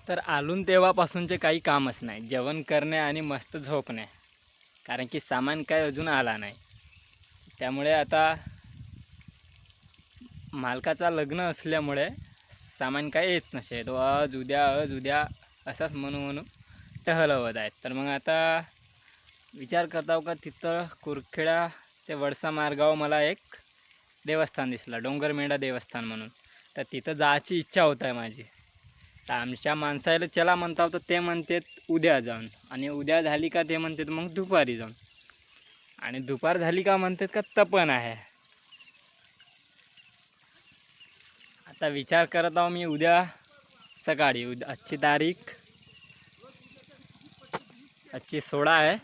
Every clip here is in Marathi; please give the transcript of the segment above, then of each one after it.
तर आलून तेव्हापासूनचे काही कामच नाही, जेवण करणे आणि मस्त झोपणे. कारण की सामान काय अजून आला नाही, त्यामुळे आता मालकाचा लग्न असल्यामुळे सामान काय येत नसे. तो आज उद्या असाच म्हणून टहलवत आहेत. तर मग आता विचार करताव का तिथं कुरखेडा ते वडसा मार्गावर मला एक देवस्थान दिसला, डोंगरमेंढा देवस्थान म्हणून. तर तिथं जायची इच्छा होत आहे माझी. तर आमच्या माणसाला चला म्हणताव तर ते म्हणतात उद्या जाऊन, आणि उद्या झाली का ते म्हणतात मग दुपारी जाऊन, आणि दुपार झाली का म्हणतात का तपन आहे. आता विचार करत आहो मी उद्या सकाळी, आजची तारीख 16 आहे,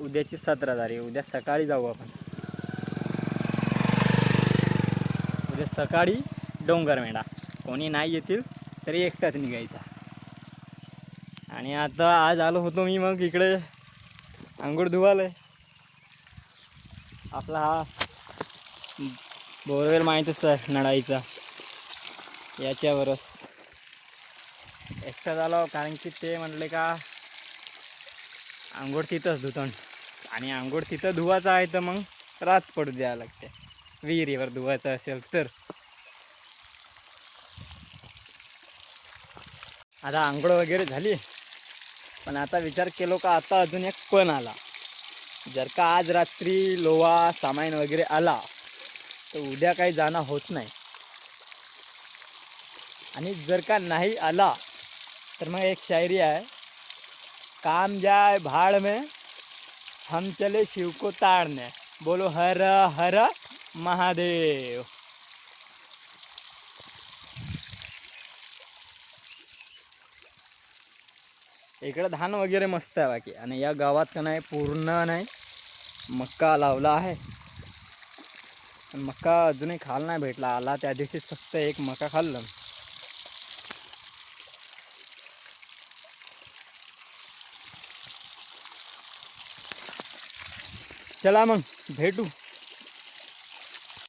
उद्याची 17 तारीख. उद्या सकाळी जाऊ आपण. उद्या सकाळी डोंगरमेंढा, कोणी नाही येतील तरी एकटाच निघायचा. आणि आता आज आलो होतो मी मग इकडे आंघोळ धुवायला. आपला हा बोरवेल माहीतच आहे नळाईचा, याच्यावरच एकटा झालो. कारण की ते म्हटले का आंघोळ तिथंच धुतो, आणि आंघोळ तिथं धुवायचं आहे तर मग रात पडू द्यावं लागते. विहिरीवर धुवायचं असेल तर. आता आंघोळ वगैरे झाली, पण आता विचार केलो का आता अजून एक पण आला. जर का आज रात्री लोवा सामान वगैरे आला तर उद्या काही जाणं होत नाही. आणि जर का नाही आला तर मग एक शायरी आहे, काम जाए भाड़ में हम चले शिव को ताड़ने, बोलो हर हर महादेव. इकडं धान वगैरे मस्त आहे बाकी. आणि या गावात का नाही पूर्ण नाही मक्का लावला आहे. मक्का अजूनही खायला नाही भेटला. आला त्या दिवशीच फक्त एक मका खाल्लं. चला मग भेटू.